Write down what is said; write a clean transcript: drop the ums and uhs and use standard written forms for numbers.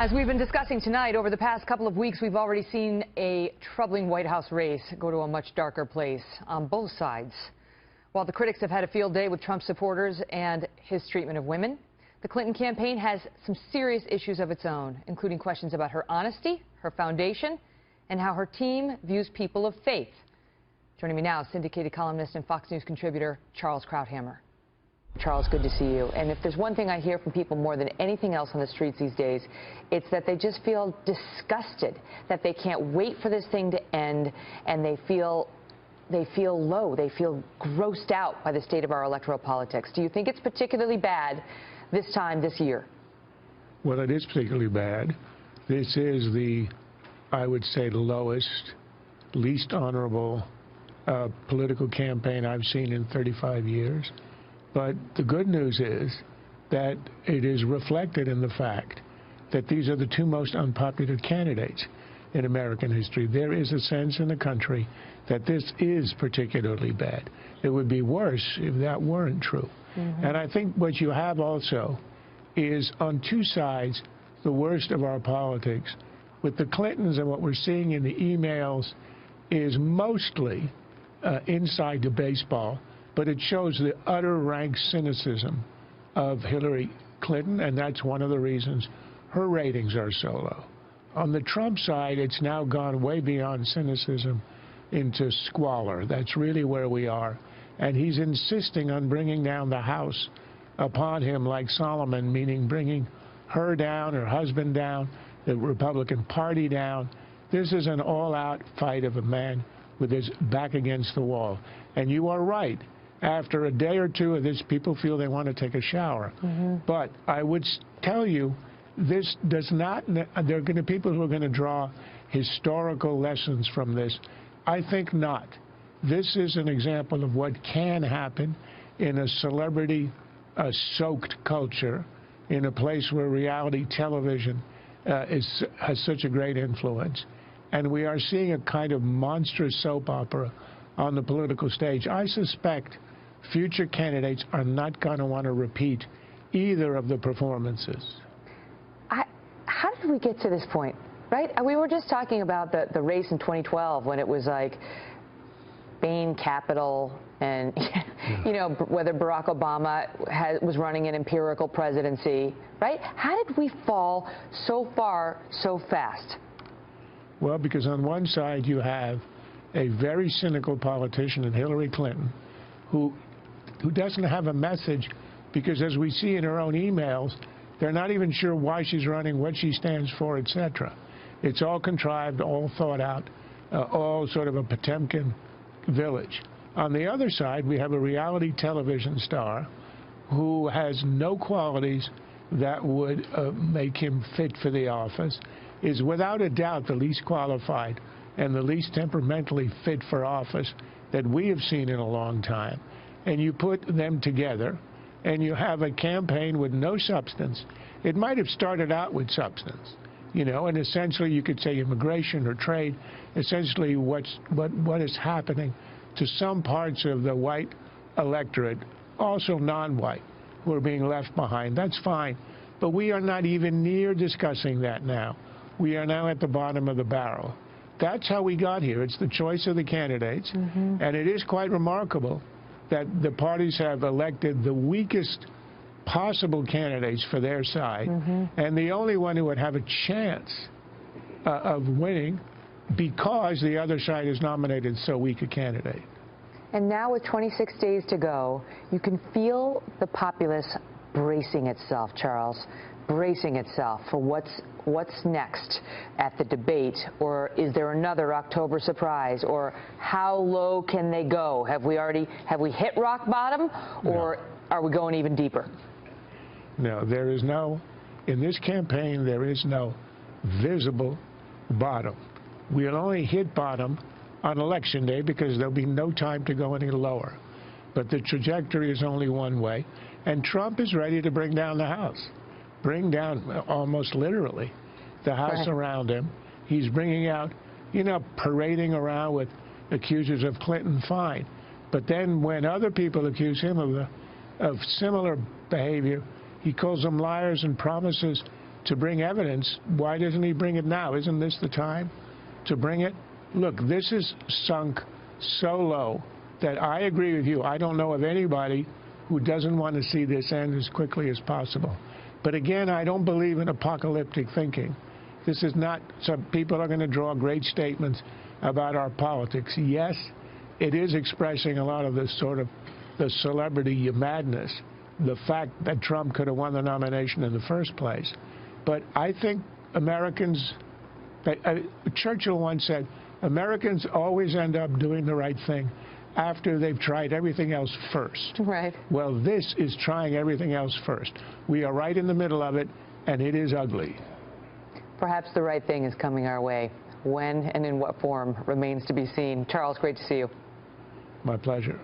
As we've been discussing tonight, over the past couple of weeks, we've already seen a troubling White House race go to a much darker place on both sides. While the critics have had a field day with Trump supporters and his treatment of women, the Clinton campaign has some serious issues of its own, including questions about her honesty, her foundation, and how her team views people of faith. Joining me now, syndicated columnist and Fox News contributor Charles Krauthammer. Charles, good to see you. And if there's one thing I hear from people more than anything else on the streets these days, it's that they just feel disgusted, that they can't wait for this thing to end, and they feel low, they feel grossed out by the state of our electoral politics. Do you think it's particularly bad this time, this year? Well, it is particularly bad. This is I would say, the lowest, least honorable political campaign I've seen in 35 years. But the good news is that it is reflected in the fact that these are the two most unpopular candidates in American history. There is a sense in the country that this is particularly bad. It would be worse if that weren't true. Mm-hmm. And I think what you have also is on two sides the worst of our politics. With the Clintons and what we're seeing in the emails is mostly inside the baseball, but it shows the utter rank cynicism of Hillary Clinton, and that's one of the reasons her ratings are so low. On the Trump side, it's now gone way beyond cynicism into squalor. That's really where we are. And he's insisting on bringing down the House upon him like Solomon, meaning bringing her down, her husband down, the Republican Party down. This is an all-out fight of a man with his back against the wall. And you are right. After a day or two of this, people feel they want to take a shower. Mm-hmm. But I would tell you, this does not, there are going to be people who are going to draw historical lessons from this. I think not. This is an example of what can happen in a celebrity-soaked culture, in a place where reality television has such a great influence. And we are seeing a kind of monstrous soap opera on the political stage. I suspect future candidates are not going to want to repeat either of the performances. How did we get to this point, right? We were just talking about the race in 2012 when it was like Bain Capital and, you know, whether Barack Obama was running an empirical presidency, right? How did we fall so far so fast? Well, because on one side you have a very cynical politician in Hillary Clinton who doesn't have a message, because as we see in her own emails, they're not even sure why she's running, what she stands for, etc. It's all contrived, all thought out, all sort of a Potemkin village. On the other side, we have a reality television star who has no qualities that would make him fit for the office, is without a doubt the least qualified and the least temperamentally fit for office that we have seen in a long time. And you put them together, and you have a campaign with no substance. It might have started out with substance, you know, and essentially you could say immigration or trade, essentially what is happening to some parts of the white electorate, also non-white, who are being left behind. That's fine. But we are not even near discussing that now. We are now at the bottom of the barrel. That's how we got here. It's the choice of the candidates. Mm-hmm. And it is quite remarkable that the parties have elected the weakest possible candidates for their side, mm-hmm. and the only one who would have a chance of winning because the other side has nominated so weak a candidate. And now with 26 days to go, you can feel the populace bracing itself, Charles, bracing itself for what's next at the debate, or is there another October surprise, or how low can they go? Have we hit rock bottom, or are we going even deeper? No, there is no, in this campaign, there is no visible bottom. We'll only hit bottom on Election Day because there'll be no time to go any lower. But the trajectory is only one way, and Trump is ready to bring down the House. Bring down, almost literally, the House around him. He's bringing out, you know, parading around with accusers of Clinton, fine. But then when other people accuse him of similar behavior, he calls them liars and promises to bring evidence. Why doesn't he bring it now? Isn't this the time to bring it? Look, this is sunk so low that I agree with you. I don't know of anybody who doesn't want to see this end as quickly as possible. But again, I don't believe in apocalyptic thinking. This is not, some people are going to draw great statements about our politics. Yes, it is expressing a lot of this sort of the celebrity madness, the fact that Trump could have won the nomination in the first place. But I think Americans, Churchill once said, Americans always end up doing the right thing after they've tried everything else first. Right. Well, this is trying everything else first. We are right in the middle of it, and it is ugly. Perhaps the right thing is coming our way. When and in what form remains to be seen. Charles, great to see you. My pleasure.